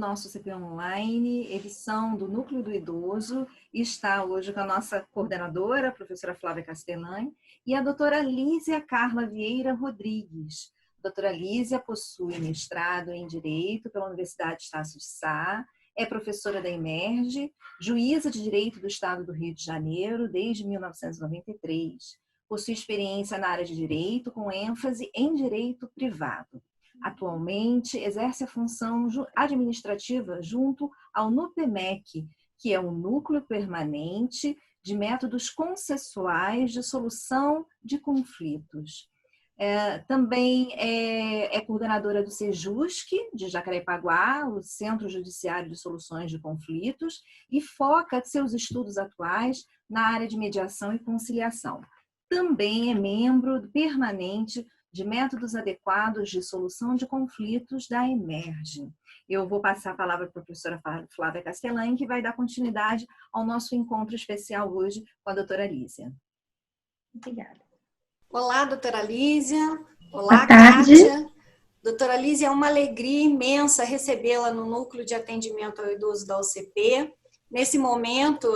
nosso CP Online, edição do Núcleo do Idoso, e está hoje com a nossa coordenadora, a professora Flávia Castellani, e a doutora Lísia Carla Vieira Rodrigues. A doutora Lísia possui mestrado em Direito pela Universidade Estácio de Sá, é professora da Emerge, juíza de Direito do Estado do Rio de Janeiro desde 1993. Possui experiência na área de Direito, com ênfase em Direito Privado. Atualmente, exerce a função administrativa junto ao NUPEMEC, que é o Núcleo Permanente de Métodos Consensuais de Solução de Conflitos. Também é coordenadora do SEJUSC, de Jacarepaguá, o Centro Judiciário de Soluções de Conflitos, e foca seus estudos atuais na área de mediação e conciliação. Também é membro permanente de métodos adequados de solução de conflitos da Emerge. Eu vou passar a palavra para a professora Flávia Castellani, que vai dar continuidade ao nosso encontro especial hoje com a doutora Lísia. Obrigada. Olá, doutora Lísia. Olá, Kátia. Doutora Lísia, é uma alegria imensa recebê-la no Núcleo de Atendimento ao Idoso da UCP. Nesse momento,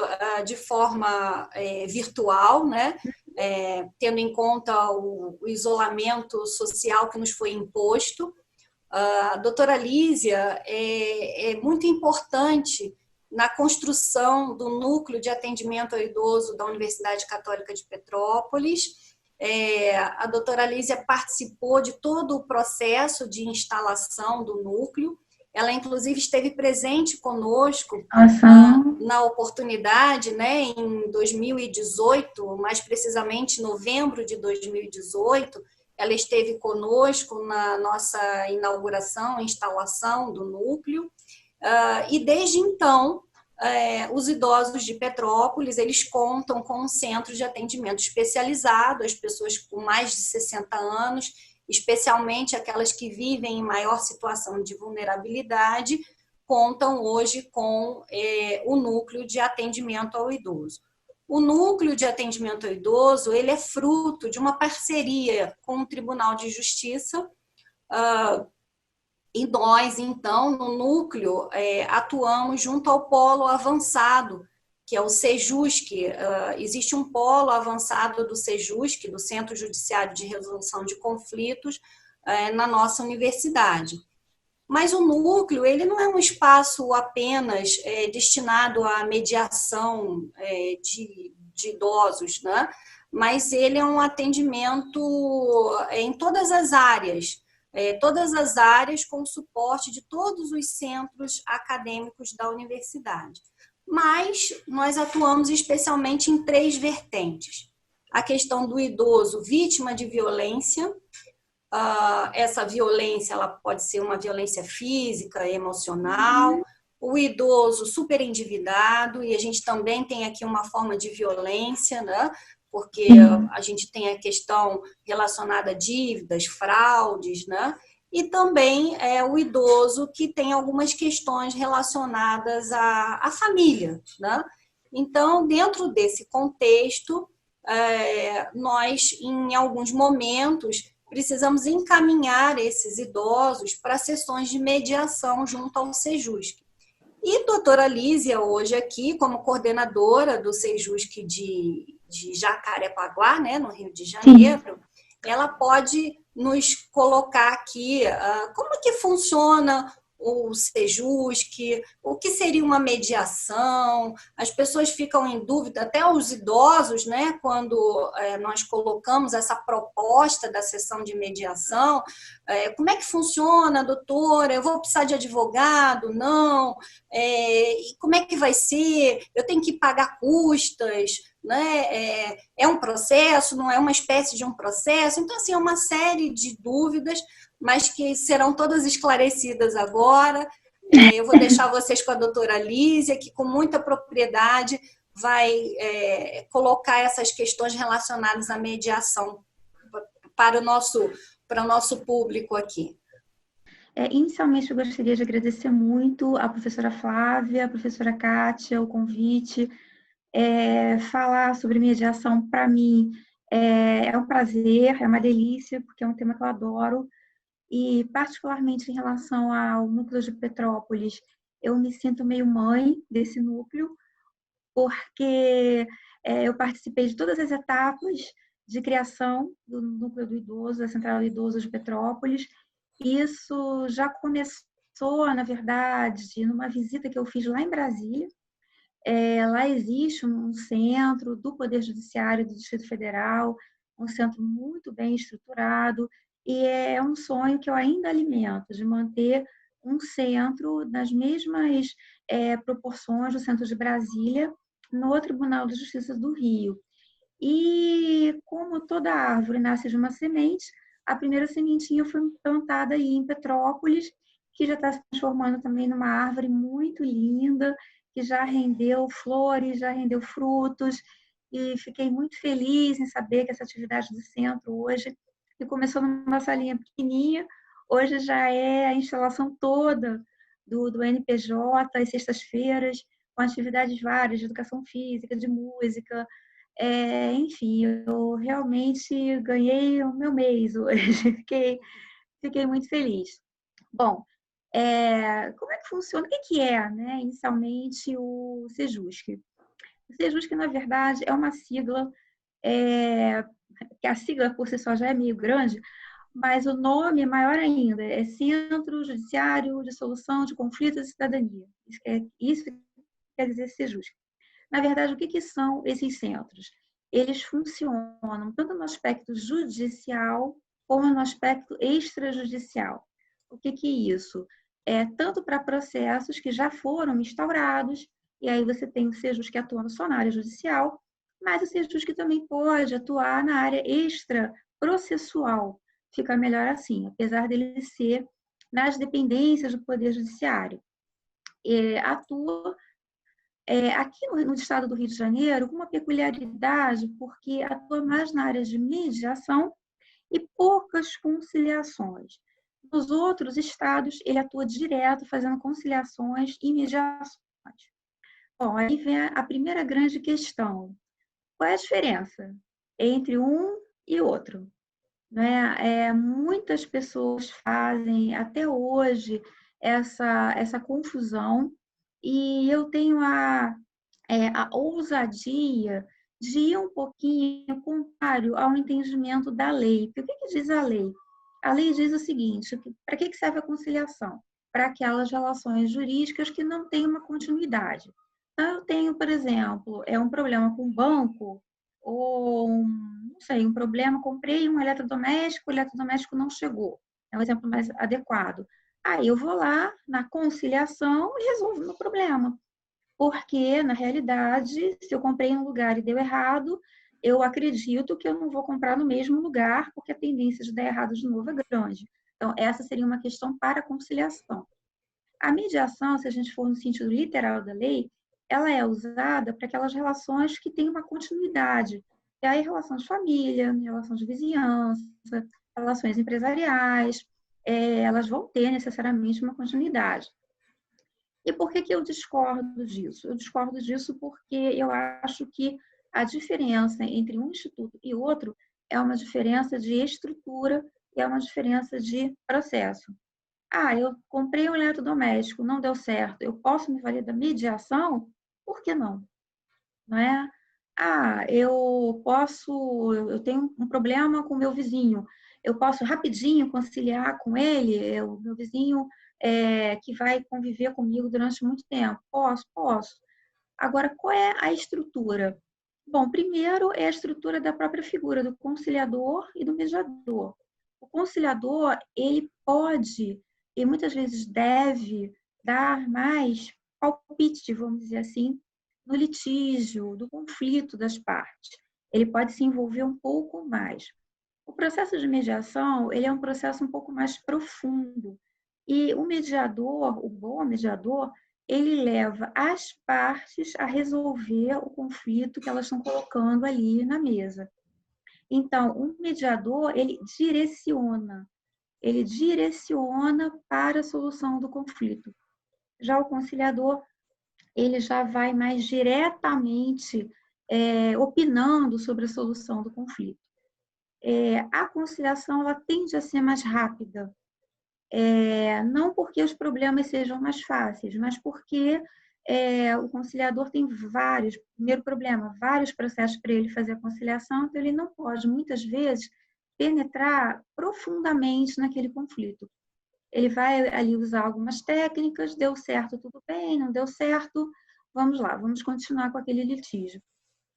de forma virtual, né? Tendo em conta o isolamento social que nos foi imposto. A doutora Lísia é muito importante na construção do Núcleo de Atendimento ao Idoso da Universidade Católica de Petrópolis. A doutora Lísia participou de todo o processo de instalação do núcleo. Ela, inclusive, esteve presente conosco na oportunidade, né, em 2018, mais precisamente em novembro de 2018, ela esteve conosco na nossa inauguração, instalação do núcleo, e desde então, os idosos de Petrópolis, eles contam com um centro de atendimento especializado, as pessoas com mais de 60 anos, especialmente aquelas que vivem em maior situação de vulnerabilidade, contam hoje com o Núcleo de Atendimento ao Idoso. O Núcleo de Atendimento ao Idoso, ele é fruto de uma parceria com o Tribunal de Justiça, e nós, então, no Núcleo, atuamos junto ao Polo Avançado, que é o SEJUSC. Existe um polo avançado do SEJUSC, do Centro Judiciário de Resolução de Conflitos, na nossa universidade. Mas o núcleo, ele não é um espaço apenas destinado à mediação de idosos, né? Mas ele é um atendimento em todas as áreas com o suporte de todos os centros acadêmicos da universidade. Mas nós atuamos especialmente em 3 vertentes. A questão do idoso vítima de violência. Essa violência ela pode ser uma violência física, emocional. O idoso superendividado, e a gente também tem aqui uma forma de violência, né? Porque a gente tem a questão relacionada a dívidas, fraudes, né? E também o idoso que tem algumas questões relacionadas à família, né? Então, dentro desse contexto, nós, em alguns momentos, precisamos encaminhar esses idosos para sessões de mediação junto ao SEJUSC. E a doutora Lísia, hoje aqui, como coordenadora do SEJUSC de Jacarepaguá, né, no Rio de Janeiro, ela pode nos colocar aqui como que funciona o SEJUSC, o que seria uma mediação. As pessoas ficam em dúvida, até os idosos, né, quando nós colocamos essa proposta da sessão de mediação, como é que funciona, doutora? Eu vou precisar de advogado? Não? E como é que vai ser? Eu tenho que pagar custas? Né? É um processo, não é uma espécie de um processo? Então, assim, é uma série de dúvidas, mas que serão todas esclarecidas agora. Eu vou deixar vocês com a doutora Lísia, que com muita propriedade vai colocar essas questões relacionadas à mediação para o nosso público aqui. Inicialmente, eu gostaria de agradecer muito à professora Flávia, à professora Kátia, o convite. Falar sobre mediação, para mim, é um prazer, é uma delícia, porque é um tema que eu adoro. E, particularmente em relação ao Núcleo de Petrópolis, eu me sinto meio mãe desse núcleo, porque eu participei de todas as etapas de criação do Núcleo do Idoso, da Central do Idoso de Petrópolis. Isso já começou, na verdade, numa visita que eu fiz lá em Brasília. Lá existe um centro do Poder Judiciário do Distrito Federal, um centro muito bem estruturado, e é um sonho que eu ainda alimento, de manter um centro nas mesmas proporções do centro de Brasília, no Tribunal de Justiça do Rio. E como toda árvore nasce de uma semente, a primeira sementinha foi plantada aí em Petrópolis, que já está se transformando também numa árvore muito linda, que já rendeu flores, já rendeu frutos, e fiquei muito feliz em saber que essa atividade do centro hoje, que começou numa salinha pequenininha, hoje já é a instalação toda do NPJ, às sextas-feiras, com atividades várias, de educação física, de música, enfim, eu realmente ganhei o meu mês hoje, fiquei muito feliz. Bom, como é que funciona? O que é, né, inicialmente, o SEJUSC? O SEJUSC, na verdade, é uma sigla, que a sigla por si só já é meio grande, mas o nome é maior ainda, é Centro Judiciário de Solução de Conflitos e Cidadania. Isso quer dizer SEJUSC. Na verdade, o que são esses centros? Eles funcionam tanto no aspecto judicial como no aspecto extrajudicial. O que é isso? Tanto para processos que já foram instaurados, e aí você tem o SEJUSC que atua só na área judicial, mas o SEJUSC também pode atuar na área extraprocessual. Fica melhor assim, apesar dele ser nas dependências do Poder Judiciário. Atua aqui no estado do Rio de Janeiro, com uma peculiaridade, porque atua mais na área de mediação e poucas conciliações. Nos outros estados, ele atua direto, fazendo conciliações e mediações. Bom, aí vem a primeira grande questão. Qual é a diferença entre um e outro? Né? Muitas pessoas fazem, até hoje, essa confusão, e eu tenho a ousadia de ir um pouquinho contrário ao entendimento da lei. Porque o que diz a lei? A lei diz o seguinte: para que serve a conciliação? Para aquelas relações jurídicas que não têm uma continuidade. Então, eu tenho, por exemplo, um problema com o banco, ou, não sei, um problema, comprei um eletrodoméstico, o eletrodoméstico não chegou. É um exemplo mais adequado. Aí eu vou lá na conciliação e resolvo o meu problema. Porque, na realidade, se eu comprei em um lugar e deu errado, eu acredito que eu não vou comprar no mesmo lugar, porque a tendência de dar errado de novo é grande. Então, essa seria uma questão para a conciliação. A mediação, se a gente for no sentido literal da lei, ela é usada para aquelas relações que têm uma continuidade. E aí, relação de família, relação de vizinhança, relações empresariais, elas vão ter necessariamente uma continuidade. E por que eu discordo disso? Eu discordo disso porque eu acho que a diferença entre um instituto e outro é uma diferença de estrutura e é uma diferença de processo. Eu comprei um eletrodoméstico, não deu certo, eu posso me valer da mediação? Por que não? Não é? Eu tenho um problema com o meu vizinho, eu posso rapidinho conciliar com ele, o meu vizinho que vai conviver comigo durante muito tempo. Posso. Agora, qual é a estrutura? Bom, primeiro é a estrutura da própria figura do conciliador e do mediador. O conciliador, ele pode e muitas vezes deve dar mais palpite, vamos dizer assim, no litígio, do conflito das partes. Ele pode se envolver um pouco mais. O processo de mediação, ele é um processo um pouco mais profundo. E o mediador, o bom mediador, ele leva as partes a resolver o conflito que elas estão colocando ali na mesa. Então, o mediador, ele direciona para a solução do conflito. Já o conciliador, ele já vai mais diretamente opinando sobre a solução do conflito. A conciliação, ela tende a ser mais rápida, Não porque os problemas sejam mais fáceis, mas porque o conciliador tem primeiro problema, vários processos para ele fazer a conciliação, então ele não pode, muitas vezes, penetrar profundamente naquele conflito. Ele vai ali usar algumas técnicas, deu certo, tudo bem, não deu certo, vamos lá, vamos continuar com aquele litígio.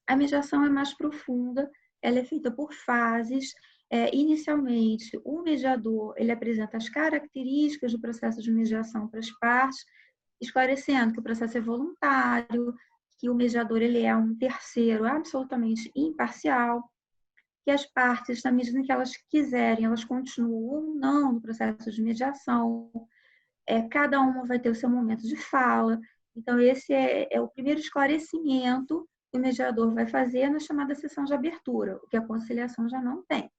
A mediação é mais profunda, ela é feita por fases. Inicialmente, o mediador ele apresenta as características do processo de mediação para as partes, esclarecendo que o processo é voluntário, que o mediador ele é um terceiro absolutamente imparcial, que as partes, na medida em que elas quiserem, elas continuam ou não no processo de mediação, cada uma vai ter o seu momento de fala. Então, esse é o primeiro esclarecimento que o mediador vai fazer na chamada sessão de abertura, o que a conciliação já não tem.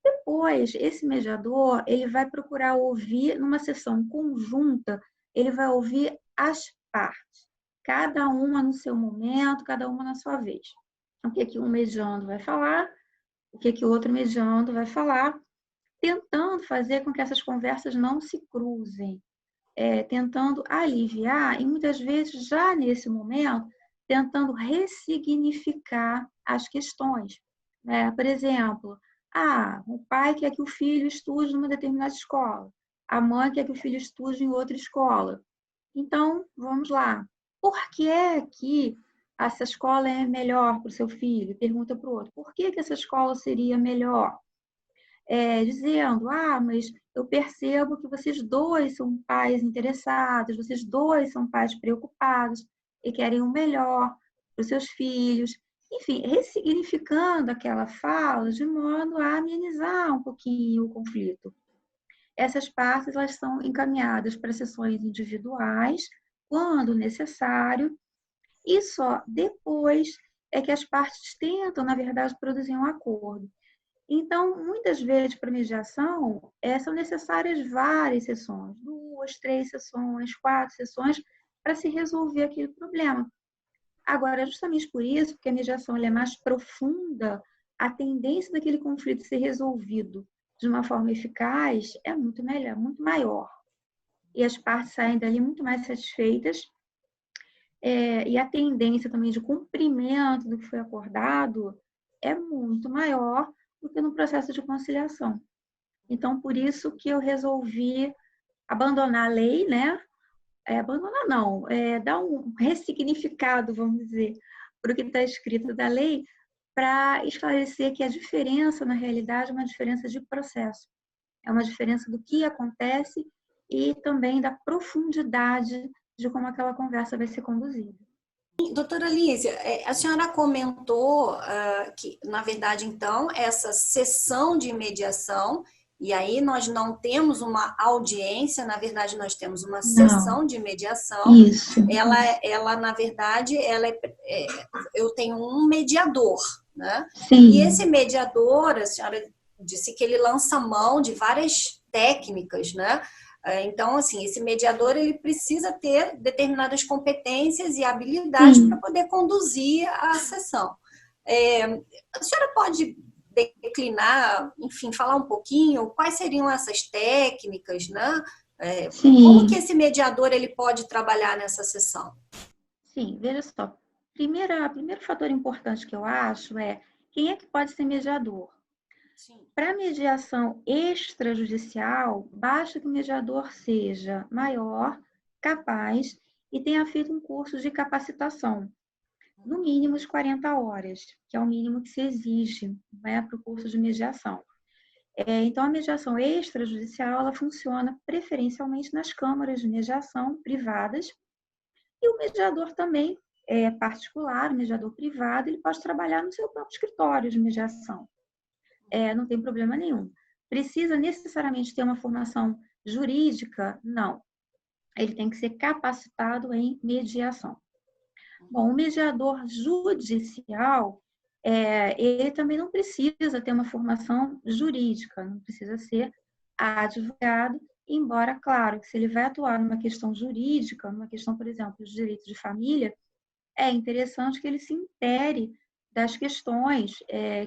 Depois, esse mediador ele vai procurar ouvir, numa sessão conjunta, ele vai ouvir as partes, cada uma no seu momento, cada uma na sua vez. O que um mediando vai falar, o que o outro mediando vai falar, tentando fazer com que essas conversas não se cruzem, tentando aliviar e muitas vezes já nesse momento tentando ressignificar as questões. Por exemplo, o pai quer que o filho estude numa determinada escola, a mãe quer que o filho estude em outra escola. Então, vamos lá. Por que é que essa escola é melhor para o seu filho? Pergunta para o outro. Por que essa escola seria melhor? Dizendo, mas eu percebo que vocês dois são pais interessados, vocês dois são pais preocupados e querem o melhor para os seus filhos. Enfim, ressignificando aquela fala de modo a amenizar um pouquinho o conflito. Essas partes elas são encaminhadas para sessões individuais, quando necessário, e só depois é que as partes tentam, na verdade, produzir um acordo. Então, muitas vezes, para mediação, são necessárias várias sessões, 2, 3 sessões, 4 sessões, para se resolver aquele problema. Agora, justamente por isso, porque a mediação ela é mais profunda, a tendência daquele conflito ser resolvido de uma forma eficaz é muito melhor, muito maior. E as partes saem dali muito mais satisfeitas, e a tendência também de cumprimento do que foi acordado é muito maior do que no processo de conciliação. Então, por isso que eu resolvi abandonar a lei, né? Abandonar não, dar um ressignificado, vamos dizer, para o que está escrito da lei, para esclarecer que a diferença, na realidade, é uma diferença de processo. É uma diferença do que acontece e também da profundidade de como aquela conversa vai ser conduzida. Doutora Lísia, a senhora comentou que, na verdade, então, essa sessão de mediação, e aí nós não temos uma audiência, na verdade, nós temos uma sessão de mediação. Isso. Ela na verdade, eu tenho um mediador, né? Sim. E esse mediador, a senhora disse que ele lança mão de várias técnicas, né? Então, assim, esse mediador ele precisa ter determinadas competências e habilidades para poder conduzir a sessão. A senhora pode declinar, enfim, falar um pouquinho quais seriam essas técnicas, né? Como que esse mediador ele pode trabalhar nessa sessão? Sim, veja só. Primeiro fator importante que eu acho quem é que pode ser mediador? Para mediação extrajudicial, basta que o mediador seja maior, capaz e tenha feito um curso de capacitação, no mínimo de 40 horas, que é o mínimo que se exige, né, para o curso de mediação. Então, a mediação extrajudicial ela funciona preferencialmente nas câmaras de mediação privadas e o mediador também particular, o mediador privado, ele pode trabalhar no seu próprio escritório de mediação. Não tem problema nenhum. Precisa necessariamente ter uma formação jurídica? Não. Ele tem que ser capacitado em mediação. Bom, o mediador judicial, ele também não precisa ter uma formação jurídica, não precisa ser advogado, embora, claro, que se ele vai atuar numa questão jurídica, numa questão, por exemplo, de direito de família, é interessante que ele se intere das questões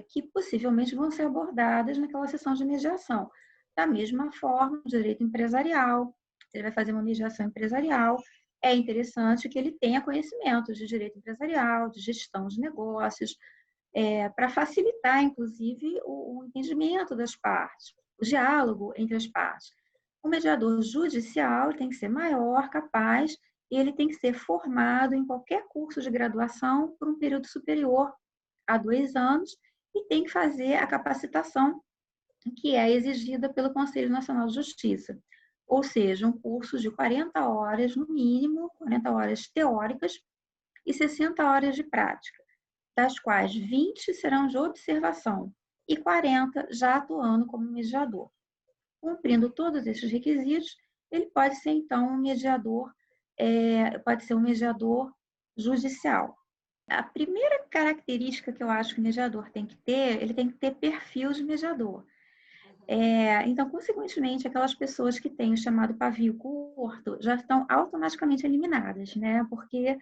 que possivelmente vão ser abordadas naquela sessão de mediação. Da mesma forma, o direito empresarial, se ele vai fazer uma mediação empresarial, é interessante que ele tenha conhecimentos de direito empresarial, de gestão de negócios, para facilitar, inclusive, o entendimento das partes, o diálogo entre as partes. O mediador judicial tem que ser maior, capaz, e ele tem que ser formado em qualquer curso de graduação por um período superior a 2 anos e tem que fazer a capacitação que é exigida pelo Conselho Nacional de Justiça. Ou seja, um curso de 40 horas, no mínimo, 40 horas teóricas e 60 horas de prática, das quais 20 serão de observação e 40 já atuando como mediador. Cumprindo todos esses requisitos, ele pode ser, então, pode ser um mediador judicial. A primeira característica que eu acho que o mediador tem que ter, ele tem que ter perfil de mediador. Então, consequentemente, aquelas pessoas que têm o chamado pavio curto já estão automaticamente eliminadas, né? Porque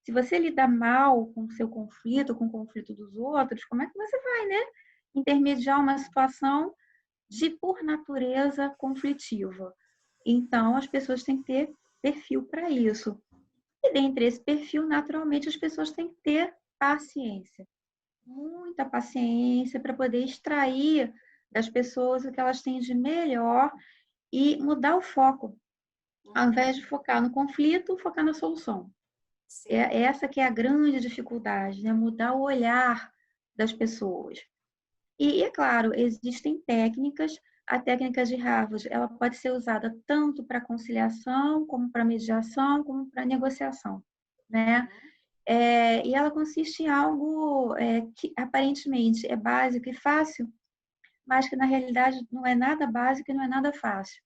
se você lida mal com o seu conflito, com o conflito dos outros, como é que você vai, né? Intermediar uma situação de, por natureza, conflitiva. Então, as pessoas têm que ter perfil para isso. E dentre esse perfil, naturalmente, as pessoas têm que ter paciência. Muita paciência para poder extrair das pessoas o que elas têm de melhor e mudar o foco. Ao invés de focar no conflito, focar na solução. Essa que é a grande dificuldade, né? Mudar o olhar das pessoas. E, é claro, existem técnicas. A técnica de Harvard, ela pode ser usada tanto para conciliação, como para mediação, como para negociação, né? E ela consiste em algo que aparentemente é básico e fácil, mas que na realidade não é nada básico e não é nada fácil.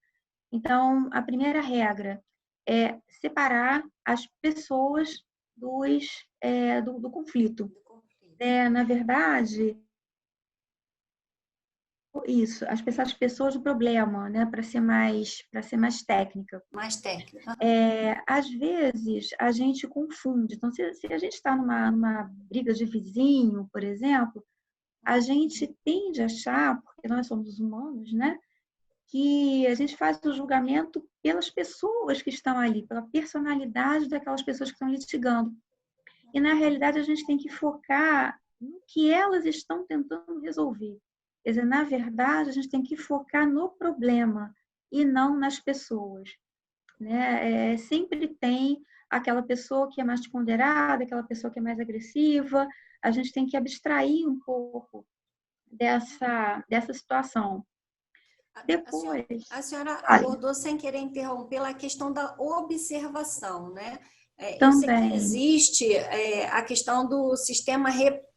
Então, a primeira regra é separar as pessoas do conflito. Na verdade, isso, as pessoas do problema, né, para ser mais técnica. Mais técnica. Às vezes, a gente confunde. Então, se a gente está numa briga de vizinho, por exemplo, a gente tende a achar, porque nós somos humanos, né, que a gente faz o julgamento pelas pessoas que estão ali, pela personalidade daquelas pessoas que estão litigando. E, na realidade, a gente tem que focar no que elas estão tentando resolver. Quer dizer, na verdade, a gente tem que focar no problema e não nas pessoas, né? Sempre tem aquela pessoa que é mais ponderada, aquela pessoa que é mais agressiva. A gente tem que abstrair um pouco dessa situação. Depois, a senhora abordou, sem querer interromper, a questão da observação, né? Eu sei que existe a questão do sistema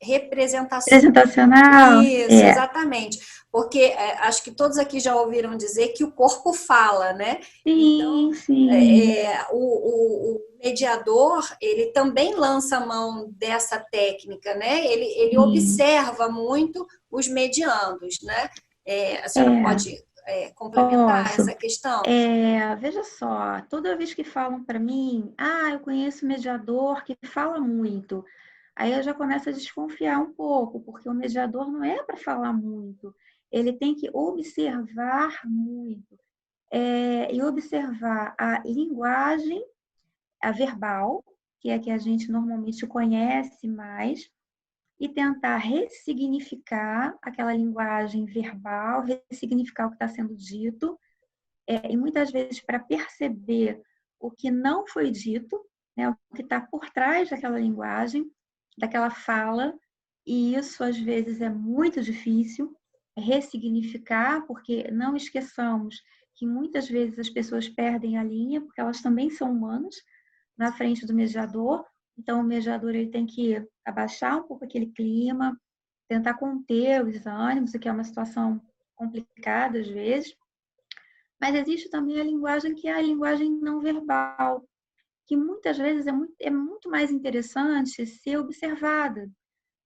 representacional. Isso, exatamente. Porque acho que todos aqui já ouviram dizer que o corpo fala, né? Sim, então, sim. O mediador, ele também lança a mão dessa técnica, né? Ele observa muito os mediandos, né? A senhora pode complementar essa questão? Veja só, toda vez que falam para mim, eu conheço mediador que fala muito, aí eu já começo a desconfiar um pouco, porque o mediador não é para falar muito, ele tem que observar muito, e observar a linguagem, a verbal, que é a que a gente normalmente conhece mais, e tentar ressignificar aquela linguagem verbal, ressignificar o que está sendo dito, e muitas vezes para perceber o que não foi dito, né, o que está por trás daquela linguagem, daquela fala, e isso às vezes é muito difícil, ressignificar, porque não esqueçamos que muitas vezes as pessoas perdem a linha, porque elas também são humanas, na frente do mediador. Então, o mediador ele tem que abaixar um pouco aquele clima, tentar conter os ânimos, o que é uma situação complicada às vezes. Mas existe também a linguagem que é a linguagem não verbal, que muitas vezes é muito mais interessante ser observada,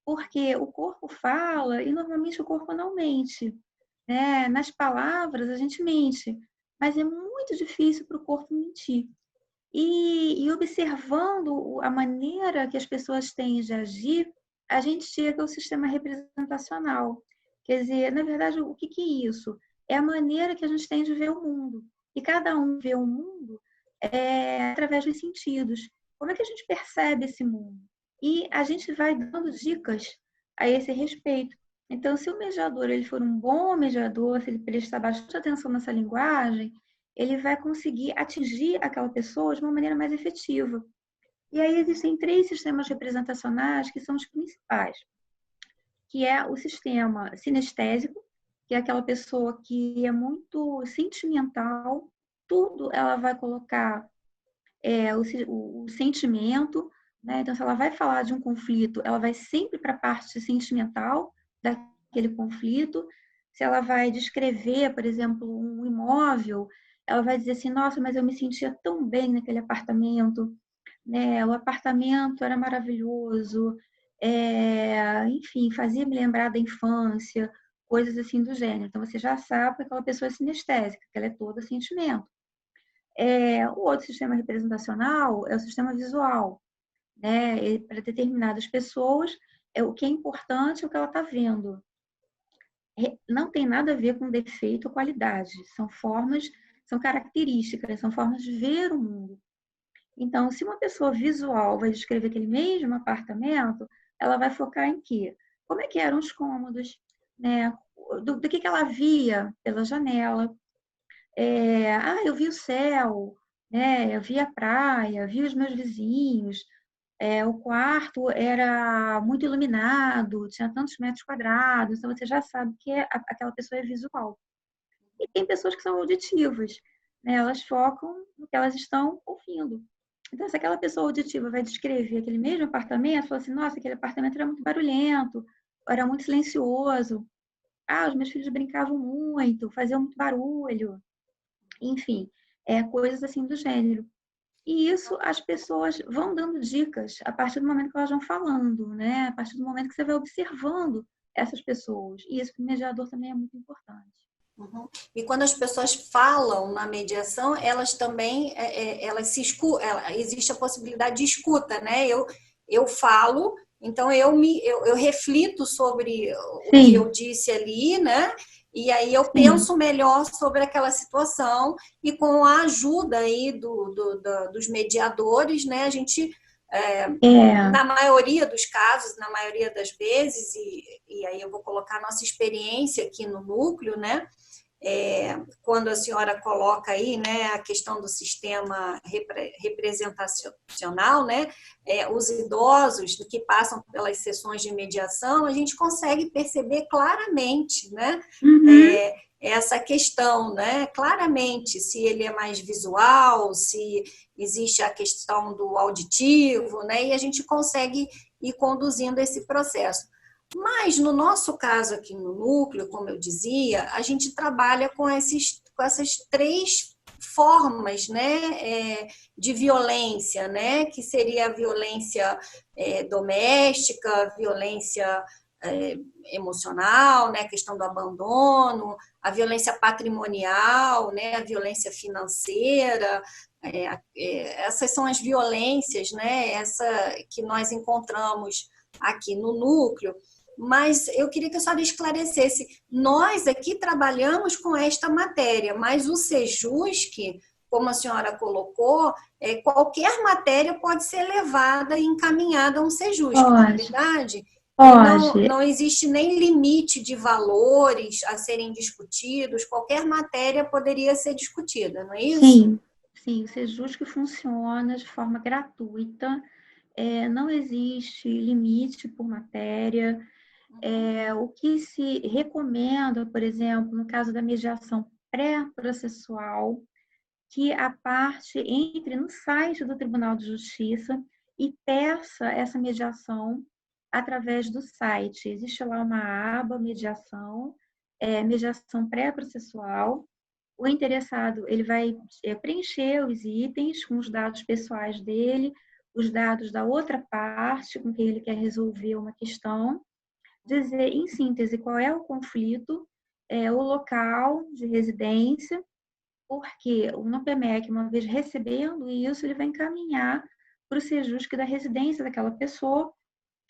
porque o corpo fala e normalmente o corpo não mente, né? Nas palavras a gente mente, mas é muito difícil para o corpo mentir. E observando a maneira que as pessoas têm de agir, a gente chega ao sistema representacional. Quer dizer, na verdade, o que é isso? é a maneira que a gente tem de ver o mundo. E cada um vê o mundo através dos sentidos. Como é que a gente percebe esse mundo? E a gente vai dando dicas a esse respeito. Então, se o mediador ele for um bom mediador, se ele prestar bastante atenção nessa linguagem, ele vai conseguir atingir aquela pessoa de uma maneira mais efetiva. E aí existem 3 sistemas representacionais que são os principais, que é o sistema sinestésico, que é aquela pessoa que é muito sentimental, tudo ela vai colocar o sentimento, né? Então, se ela vai falar de um conflito, ela vai sempre para a parte sentimental daquele conflito. Se ela vai descrever, por exemplo, um imóvel, ela vai dizer assim, nossa, mas eu me sentia tão bem naquele apartamento, né? O apartamento era maravilhoso, enfim, fazia me lembrar da infância, coisas assim do gênero. Então, você já sabe que aquela pessoa é sinestésica, que ela é toda sentimento. O outro sistema representacional é o sistema visual, né? Para determinadas pessoas, o que é importante é o que ela está vendo. Não tem nada a ver com defeito ou qualidade, são formas, são características, são formas de ver o mundo. Então, se uma pessoa visual vai descrever aquele mesmo apartamento, ela vai focar em quê? Como é que eram os cômodos, né? Do que ela via pela janela. Eu vi o céu, né? Eu vi a praia, vi os meus vizinhos. O quarto era muito iluminado, tinha tantos metros quadrados, então você já sabe que aquela pessoa é visual. E tem pessoas que são auditivas, né? Elas focam no que elas estão ouvindo. Então, se aquela pessoa auditiva vai descrever aquele mesmo apartamento, fala assim, nossa, aquele apartamento era muito barulhento, era muito silencioso. Os meus filhos brincavam muito, faziam muito barulho. Enfim, coisas assim do gênero. E isso as pessoas vão dando dicas a partir do momento que elas vão falando, né? A partir do momento que você vai observando essas pessoas. E isso para o mediador também é muito importante. Uhum. E quando as pessoas falam na mediação, elas também, elas se escutam, existe a possibilidade de escuta, né? Eu falo, então eu reflito sobre o que eu disse ali, né? E aí eu penso melhor sobre aquela situação e com a ajuda aí dos mediadores, né? A gente, na maioria dos casos, na maioria das vezes, e aí eu vou colocar a nossa experiência aqui no núcleo, né? Quando a senhora coloca aí, né, a questão do sistema representacional, né, os idosos que passam pelas sessões de mediação, a gente consegue perceber claramente, né, essa questão, né, claramente, se ele é mais visual, se existe a questão do auditivo, né, e a gente consegue ir conduzindo esse processo. Mas, no nosso caso aqui no núcleo, como eu dizia, a gente trabalha com essas 3 formas, né, de violência, né, que seria a violência doméstica, a violência emocional, né, a questão do abandono, a violência patrimonial, né, a violência financeira. Essas são as violências, né, essa que nós encontramos aqui no núcleo. Mas eu queria que a senhora esclarecesse, nós aqui trabalhamos com esta matéria, mas o SEJUSC, como a senhora colocou, qualquer matéria pode ser levada e encaminhada a um SEJUSC, não é verdade? Não existe nem limite de valores a serem discutidos, qualquer matéria poderia ser discutida, não é isso? Sim, o SEJUSC funciona de forma gratuita, não existe limite por matéria. O que se recomenda, por exemplo, no caso da mediação pré-processual, que a parte entre no site do Tribunal de Justiça e peça essa mediação através do site. Existe lá uma aba mediação, mediação pré-processual. O interessado ele vai preencher os itens com os dados pessoais dele, os dados da outra parte com quem ele quer resolver uma questão, dizer, em síntese, qual é o conflito, o local de residência, porque o NUPEMEC, uma vez recebendo isso, ele vai encaminhar para o SEJUSC da residência daquela pessoa,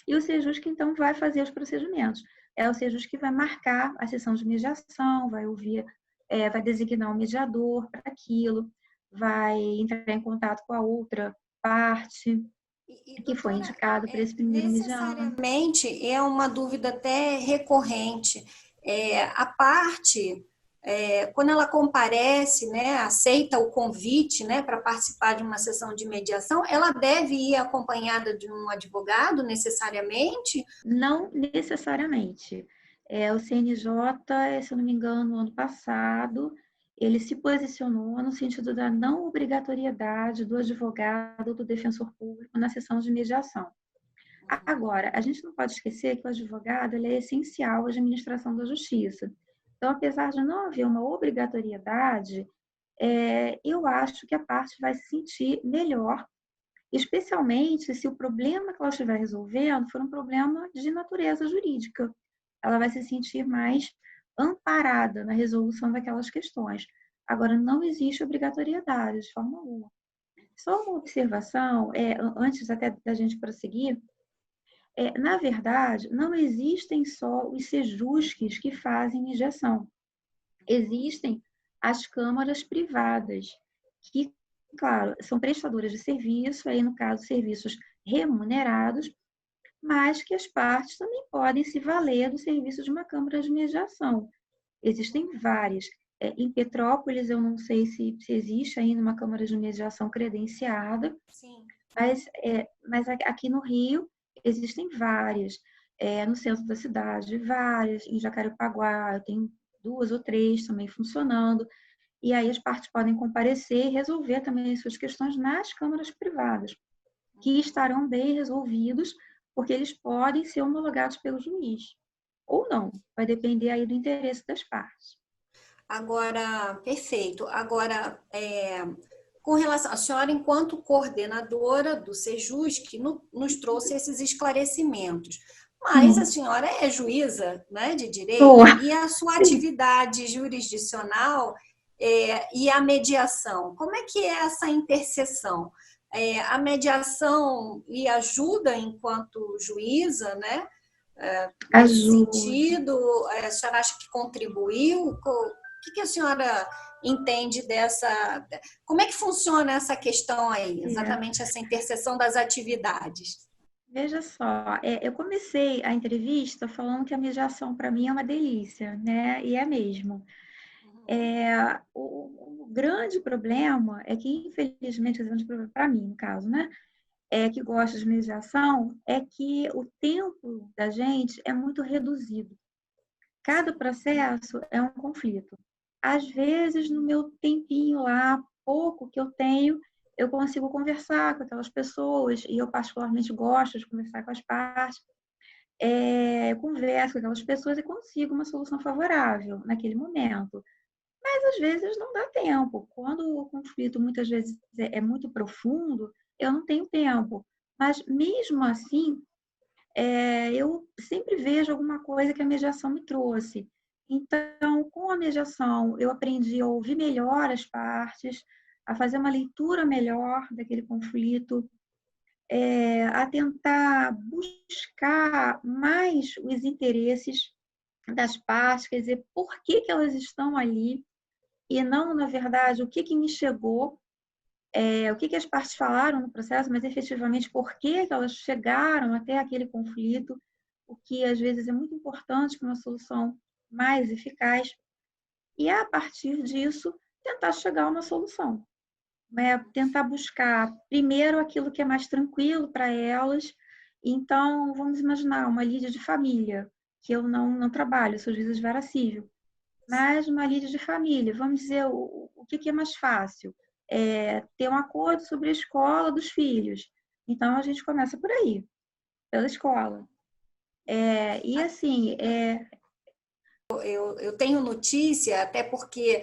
e o SEJUSC, então, vai fazer os procedimentos. É o SEJUSC que vai marcar a sessão de mediação, vai ouvir vai designar um mediador para aquilo, vai entrar em contato com a outra parte que foi Doutora, indicado para esse primeiro mediano. necessariamente é uma dúvida até recorrente. A parte, quando ela comparece, né, aceita o convite, né, para participar de uma sessão de mediação, ela deve ir acompanhada de um advogado, necessariamente? Não necessariamente. O CNJ, se eu não me engano, no ano passado, ele se posicionou no sentido da não obrigatoriedade do advogado ou do defensor público na sessão de mediação. Agora, a gente não pode esquecer que o advogado ele é essencial à administração da justiça. Então, apesar de não haver uma obrigatoriedade, eu acho que a parte vai se sentir melhor, especialmente se o problema que ela estiver resolvendo for um problema de natureza jurídica. Ela vai se sentir mais amparada na resolução daquelas questões. Agora, não existe obrigatoriedade de forma alguma. Só uma observação, antes até da gente prosseguir, na verdade, não existem só os sejusques que fazem mediação. Existem as câmaras privadas, que, claro, são prestadoras de serviço, aí no caso, serviços remunerados, mas que as partes também podem se valer do serviço de uma câmara de mediação. Existem várias. Em Petrópolis, eu não sei se existe ainda uma câmara de mediação credenciada, Sim. Mas aqui no Rio existem várias. No centro da cidade, várias. Em Jacarepaguá, tem 2 ou 3 também funcionando. E aí as partes podem comparecer e resolver também as suas questões nas câmaras privadas, que estarão bem resolvidos, porque eles podem ser homologados pelo juiz. Ou não, vai depender aí do interesse das partes. Agora, perfeito. Agora, com relação à senhora, enquanto coordenadora do Sejusc, nos trouxe esses esclarecimentos. Mas a senhora é juíza, né, de direito, e a sua atividade jurisdicional e a mediação, como é que é essa interseção? A mediação lhe ajuda enquanto juíza, né? Nesse sentido, a senhora acha que contribuiu? O que a senhora entende dessa... Como é que funciona essa questão aí, exatamente essa interseção das atividades? Veja só, eu comecei a entrevista falando que a mediação para mim é uma delícia, né? E é mesmo. O grande problema é que, infelizmente, o grande problema para mim, no caso, né? Que gosta de mediação, é que o tempo da gente é muito reduzido. Cada processo é um conflito. Às vezes, no meu tempinho lá, pouco que eu tenho, eu consigo conversar com aquelas pessoas, e eu particularmente gosto de conversar com as partes. Eu converso com aquelas pessoas e consigo uma solução favorável naquele momento. Mas, às vezes, não dá tempo. Quando o conflito, muitas vezes, é muito profundo, eu não tenho tempo. Mas, mesmo assim, eu sempre vejo alguma coisa que a mediação me trouxe. Então, com a mediação, eu aprendi a ouvir melhor as partes, a fazer uma leitura melhor daquele conflito, a tentar buscar mais os interesses das partes, quer dizer, por que elas estão ali, e não, na verdade, o que me chegou, o que as partes falaram no processo, mas efetivamente por que elas chegaram até aquele conflito, o que às vezes é muito importante para uma solução mais eficaz, e a partir disso tentar chegar a uma solução. Tentar buscar primeiro aquilo que é mais tranquilo para elas. Então, vamos imaginar uma lide de família, que eu não trabalho, sou juíza de vara civil, mas uma lide de família, vamos dizer, o que é mais fácil? Ter um acordo sobre a escola dos filhos. Então, a gente começa por aí, pela escola. E assim... Eu tenho notícia, até porque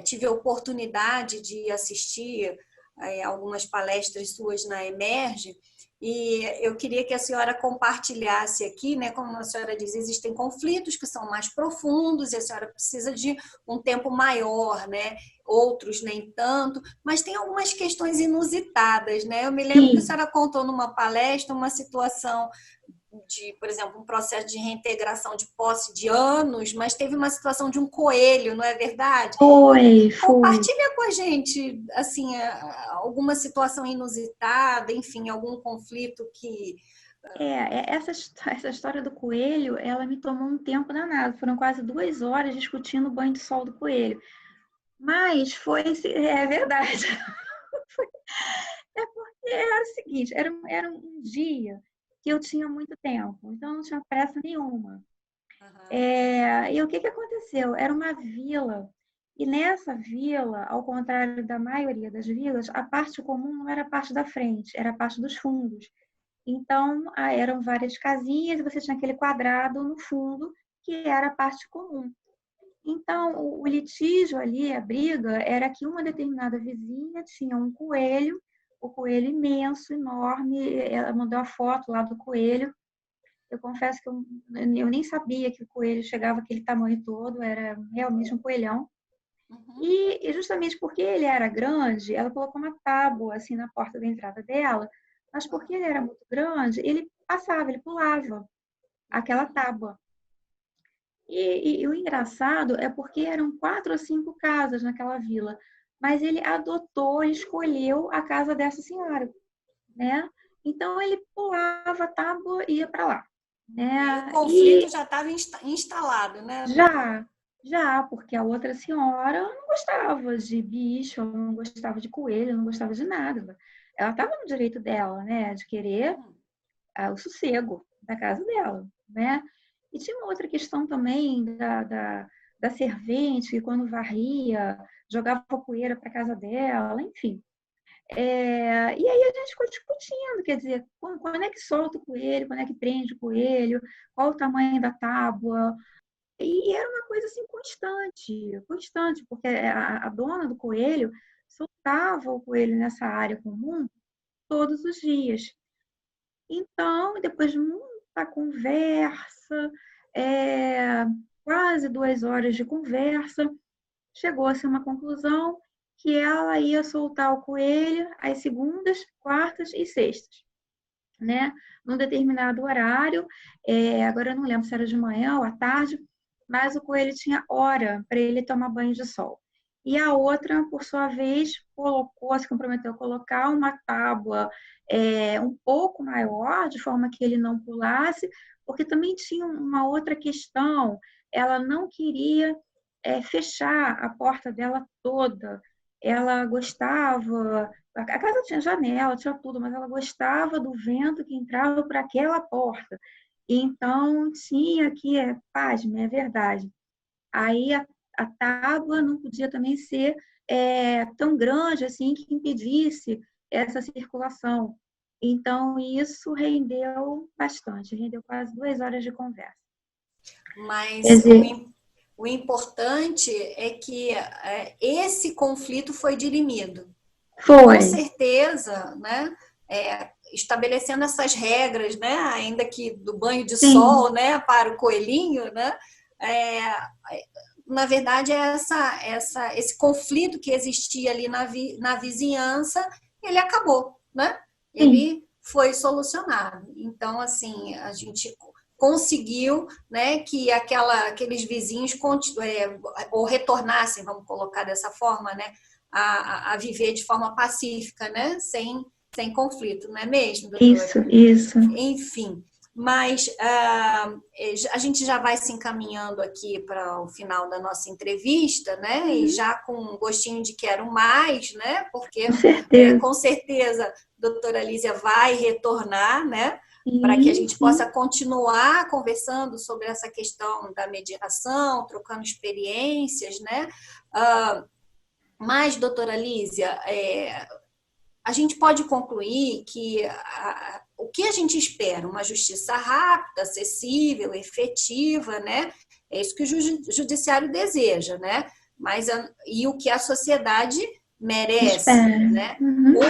tive a oportunidade de assistir algumas palestras suas na Emerge, e eu queria que a senhora compartilhasse aqui, né, como a senhora diz, existem conflitos que são mais profundos e a senhora precisa de um tempo maior, né? Outros nem tanto, mas tem algumas questões inusitadas, né? Eu me lembro que a senhora contou numa palestra uma situação por exemplo, um processo de reintegração de posse de anos, mas teve uma situação de um coelho, não é verdade? Foi. Compartilha com a gente, assim, alguma situação inusitada, enfim, algum conflito que... Essa história do coelho, ela me tomou um tempo danado. Foram quase 2 horas discutindo o banho de sol do coelho. Mas é verdade. É porque era o seguinte, era um dia que eu tinha muito tempo, então não tinha pressa nenhuma. E o que aconteceu? Era uma vila, e nessa vila, ao contrário da maioria das vilas, a parte comum não era a parte da frente, era a parte dos fundos. Então, eram várias casinhas e você tinha aquele quadrado no fundo, que era a parte comum. Então, o litígio ali, a briga, era que uma determinada vizinha tinha um coelho, o coelho imenso, enorme, ela mandou a foto lá do coelho. Eu confesso que eu nem sabia que o coelho chegava àquele tamanho todo, era realmente um coelhão. E justamente porque ele era grande, ela colocou uma tábua assim na porta da entrada dela, mas porque ele era muito grande, ele passava, ele pulava aquela tábua. E o engraçado é porque eram 4 ou 5 casas naquela vila, mas ele adotou, escolheu a casa dessa senhora, né? Então ele pulava a tábua e ia para lá, né? O conflito já estava instalado, né? Já, porque a outra senhora não gostava de bicho, não gostava de coelho, não gostava de nada. Ela estava no direito dela, né, de querer o sossego da casa dela, né? E tinha uma outra questão também da servente, que quando varria, jogava poeira para a casa dela, enfim. E aí a gente ficou discutindo, quer dizer, quando é que solta o coelho, quando é que prende o coelho, qual o tamanho da tábua. E era uma coisa assim constante, porque a dona do coelho soltava o coelho nessa área comum todos os dias. Então, depois de muita conversa, quase 2 horas de conversa, chegou-se a uma conclusão que ela ia soltar o coelho às segundas, quartas e sextas, né? Num determinado horário, agora eu não lembro se era de manhã ou à tarde, mas o coelho tinha hora para ele tomar banho de sol. E a outra, por sua vez, se comprometeu a colocar uma tábua um pouco maior, de forma que ele não pulasse, porque também tinha uma outra questão, ela não queria fechar a porta dela toda, ela gostava, a casa tinha janela, tinha tudo, mas ela gostava do vento que entrava por aquela porta. Então, tinha aqui, pasme, é verdade. Aí a tábua não podia também ser tão grande assim que impedisse essa circulação. Então, isso rendeu bastante, rendeu quase 2 horas de conversa. Mas dizer, o importante é que esse conflito foi dirimido. Foi. Com certeza, né? Estabelecendo essas regras, né? Ainda que do banho de sol, né? Para o coelhinho, né? Na verdade, esse conflito que existia ali na vizinhança, ele acabou, né? Ele foi solucionado. Então, assim, a gente conseguiu, né, que aqueles vizinhos ou retornassem, vamos colocar dessa forma, né, a viver de forma pacífica, né, sem conflito, não é mesmo, doutora? Isso. Enfim, mas a gente já vai se encaminhando aqui para o final da nossa entrevista, né? E já com um gostinho de quero mais, né? Porque com certeza a doutora Lísia vai retornar, né? Para que a gente possa continuar conversando sobre essa questão da mediação, trocando experiências, né? Mas, doutora Lísia, a gente pode concluir que o que a gente espera? Uma justiça rápida, acessível, efetiva, né? É isso que o judiciário deseja, né? E o que a sociedade merece, né?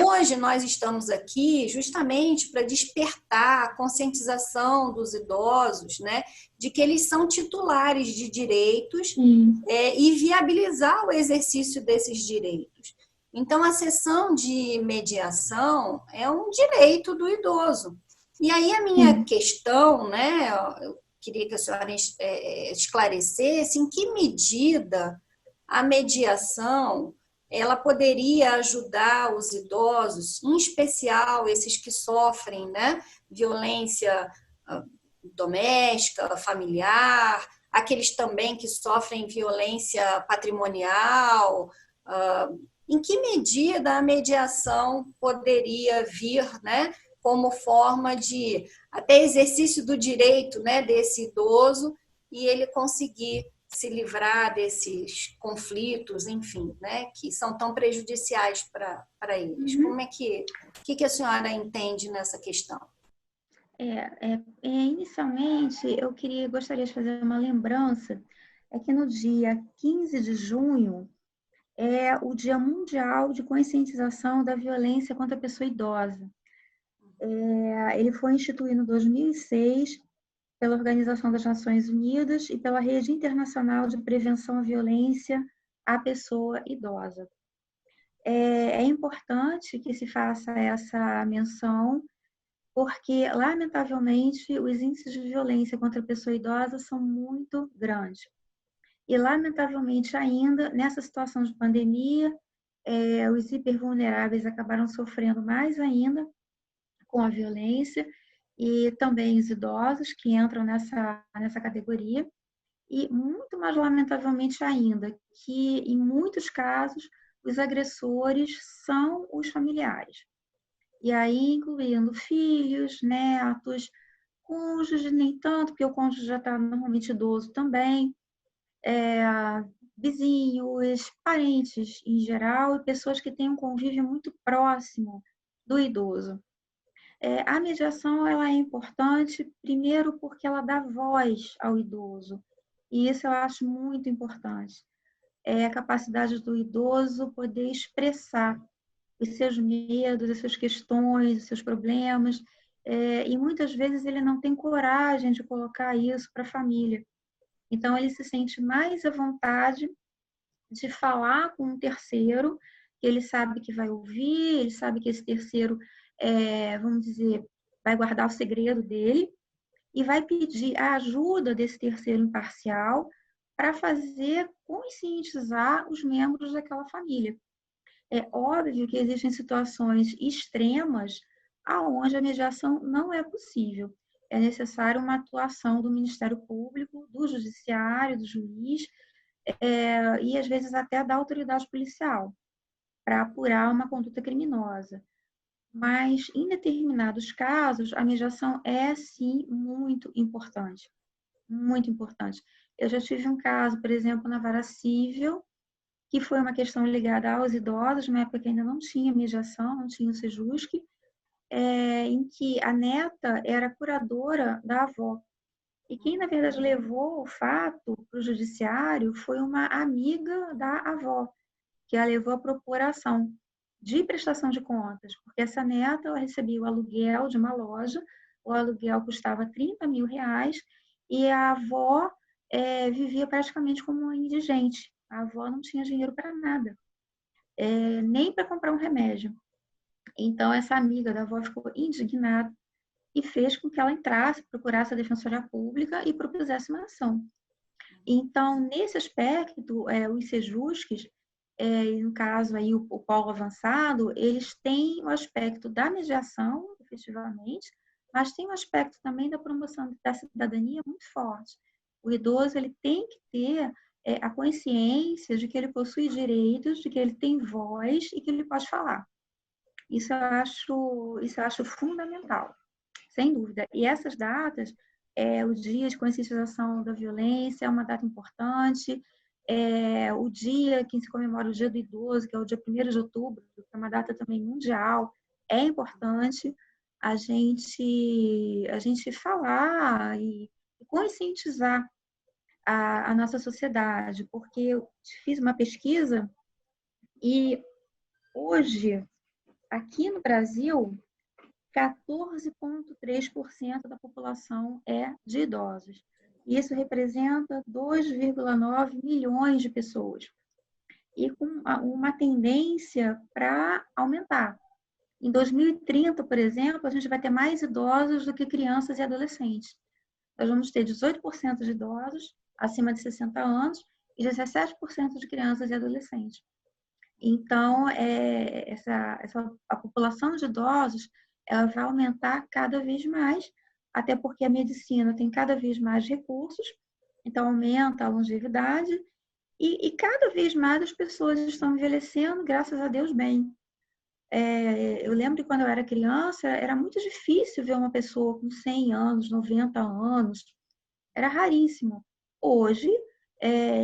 Hoje nós estamos aqui justamente para despertar a conscientização dos idosos, né? De que eles são titulares de direitos e viabilizar o exercício desses direitos. Então, a sessão de mediação é um direito do idoso. E aí a minha questão, né, eu queria que a senhora esclarecesse em que medida a mediação ela poderia ajudar os idosos, em especial esses que sofrem, né, violência doméstica, familiar, aqueles também que sofrem violência patrimonial. Em que medida a mediação poderia vir, né, como forma de até exercício do direito, né, desse idoso e ele conseguir se livrar desses conflitos, enfim, né, que são tão prejudiciais para eles. Como é que, o que a senhora entende nessa questão? Inicialmente, gostaria de fazer uma lembrança, é que no dia 15 de junho é o Dia Mundial de Conscientização da Violência contra a Pessoa Idosa. Ele foi instituído em 2006 pela Organização das Nações Unidas e pela Rede Internacional de Prevenção à Violência à Pessoa Idosa. É importante que se faça essa menção, porque, lamentavelmente, os índices de violência contra a pessoa idosa são muito grandes. E, lamentavelmente, ainda, nessa situação de pandemia, os hipervulneráveis acabaram sofrendo mais ainda com a violência, e também os idosos que entram nessa categoria. E, muito mais lamentavelmente ainda, que, em muitos casos, os agressores são os familiares. E aí, incluindo filhos, netos, cônjuges, nem tanto, porque o cônjuge já está normalmente idoso também, vizinhos, parentes em geral, e pessoas que têm um convívio muito próximo do idoso. A mediação ela é importante, primeiro, porque ela dá voz ao idoso, e isso eu acho muito importante. É a capacidade do idoso poder expressar os seus medos, as suas questões, os seus problemas, e muitas vezes ele não tem coragem de colocar isso para a família. Então, ele se sente mais à vontade de falar com um terceiro, que ele sabe que vai ouvir, ele sabe que esse terceiro, vamos dizer, vai guardar o segredo dele, e vai pedir a ajuda desse terceiro imparcial para fazer conscientizar os membros daquela família. É óbvio que existem situações extremas aonde a mediação não é possível. É necessário uma atuação do Ministério Público, do Judiciário, do juiz, e às vezes até da autoridade policial, para apurar uma conduta criminosa. Mas, em determinados casos, a mediação é, sim, muito importante. Muito importante. Eu já tive um caso, por exemplo, na vara civil, que foi uma questão ligada aos idosos, na época que ainda não tinha mediação, não tinha o Sejusc, em que a neta era curadora da avó. E quem, na verdade, levou o fato para o judiciário foi uma amiga da avó, que a levou à procuração de prestação de contas, porque essa neta ela recebia o aluguel de uma loja, o aluguel custava R$ 30.000, e a avó vivia praticamente como uma indigente. A avó não tinha dinheiro para nada, nem para comprar um remédio. Então, essa amiga da avó ficou indignada e fez com que ela entrasse, procurasse a Defensoria Pública e propusesse uma ação. Então, nesse aspecto, os Sejuscs, no caso aí o polo avançado, eles têm o aspecto da mediação, efetivamente, mas tem o aspecto também da promoção da cidadania muito forte. O idoso ele tem que ter a consciência de que ele possui direitos, de que ele tem voz e que ele pode falar. Isso eu acho fundamental, sem dúvida. E essas datas, o Dia de Conscientização da Violência é uma data importante, o dia que se comemora o Dia do Idoso, que é o dia 1º de outubro, que é uma data também mundial, é importante a gente falar e conscientizar a nossa sociedade, porque eu fiz uma pesquisa e hoje, aqui no Brasil, 14,3% da população é de idosos. Isso representa 2,9 milhões de pessoas. E com uma tendência para aumentar. Em 2030, por exemplo, a gente vai ter mais idosos do que crianças e adolescentes. Nós vamos ter 18% de idosos acima de 60 anos e 17% de crianças e adolescentes. Então, a população de idosos ela vai aumentar cada vez mais, até porque a medicina tem cada vez mais recursos, então aumenta a longevidade e cada vez mais as pessoas estão envelhecendo, graças a Deus, bem. Eu lembro que quando eu era criança, era muito difícil ver uma pessoa com 100 anos, 90 anos, era raríssimo. Hoje,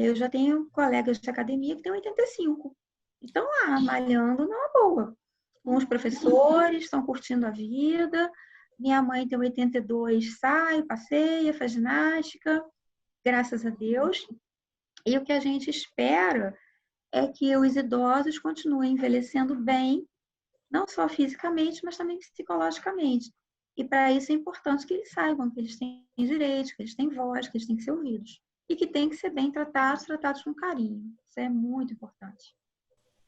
eu já tenho colegas de academia que têm 85. Estão lá, malhando numa boa. Com os professores, estão curtindo a vida. Minha mãe tem 82, sai, passeia, faz ginástica, graças a Deus. E o que a gente espera é que os idosos continuem envelhecendo bem, não só fisicamente, mas também psicologicamente. E para isso é importante que eles saibam que eles têm direitos, que eles têm voz, que eles têm que ser ouvidos. E que têm que ser bem tratados com carinho. Isso é muito importante.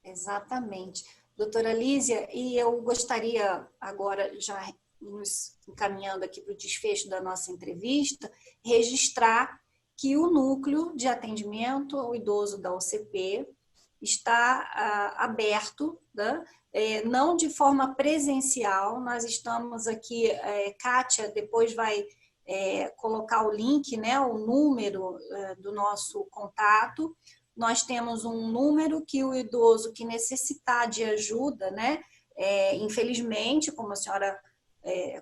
Exatamente. Doutora Lísia, e eu gostaria agora, já nos encaminhando aqui para o desfecho da nossa entrevista, registrar que o núcleo de atendimento ao idoso da UCP está aberto, né? Não de forma presencial, nós estamos aqui, Kátia depois vai colocar o link, né, o número do nosso contato. Nós temos um número que o idoso que necessitar de ajuda, né, infelizmente, como a senhora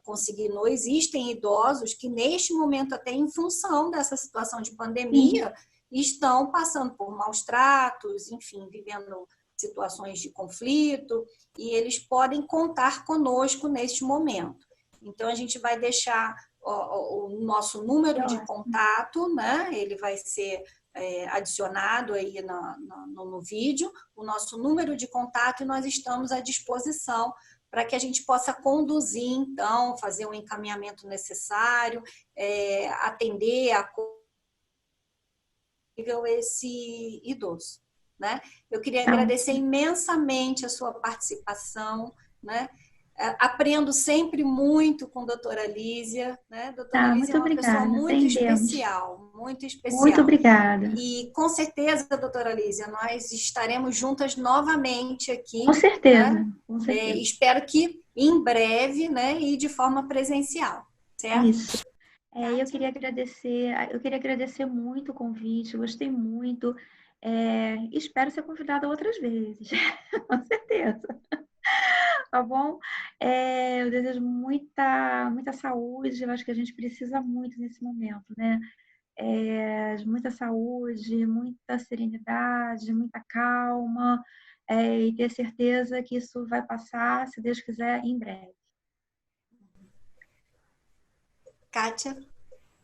consignou, existem idosos que neste momento, até em função dessa situação de pandemia, estão passando por maus tratos, enfim, vivendo situações de conflito, e eles podem contar conosco neste momento. Então, a gente vai deixar o nosso número de contato, né? Ele vai ser adicionado aí no vídeo, o nosso número de contato, e nós estamos à disposição para que a gente possa conduzir, então, fazer o encaminhamento necessário, atender esse idoso, né? Eu queria agradecer imensamente a sua participação, né? Aprendo sempre muito com a doutora Lísia, né? Doutora Lísia é uma pessoa muito especial, muito especial. Muito obrigada. E com certeza, doutora Lísia, nós estaremos juntas novamente aqui. Com certeza. Né? Com certeza. Espero que em breve, né? E de forma presencial, certo? Isso. Eu queria agradecer muito o convite, gostei muito. Espero ser convidada outras vezes, com certeza. Tá bom? Eu desejo muita saúde, eu acho que a gente precisa muito nesse momento, né? Muita saúde, muita serenidade, muita calma, e ter certeza que isso vai passar, se Deus quiser, em breve. Kátia?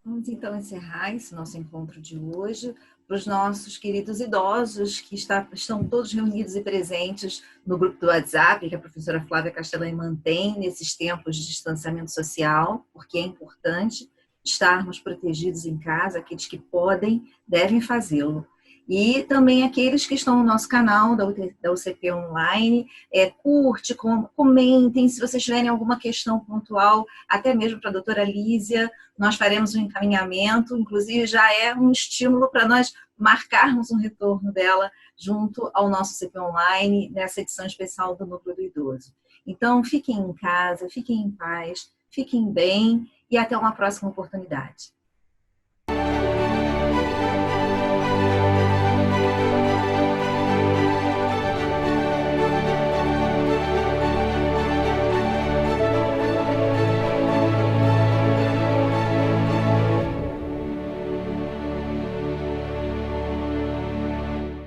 Vamos então encerrar esse nosso encontro de hoje para os nossos queridos idosos que estão todos reunidos e presentes no grupo do WhatsApp que a professora Flávia Castellani mantém nesses tempos de distanciamento social, porque é importante estarmos protegidos em casa, aqueles que podem, devem fazê-lo. E também aqueles que estão no nosso canal da UCP Online, curte, comentem, se vocês tiverem alguma questão pontual, até mesmo para a doutora Lísia, nós faremos um encaminhamento, inclusive já é um estímulo para nós marcarmos um retorno dela junto ao nosso UCP Online, nessa edição especial do Núcleo do Idoso. Então, fiquem em casa, fiquem em paz, fiquem bem e até uma próxima oportunidade.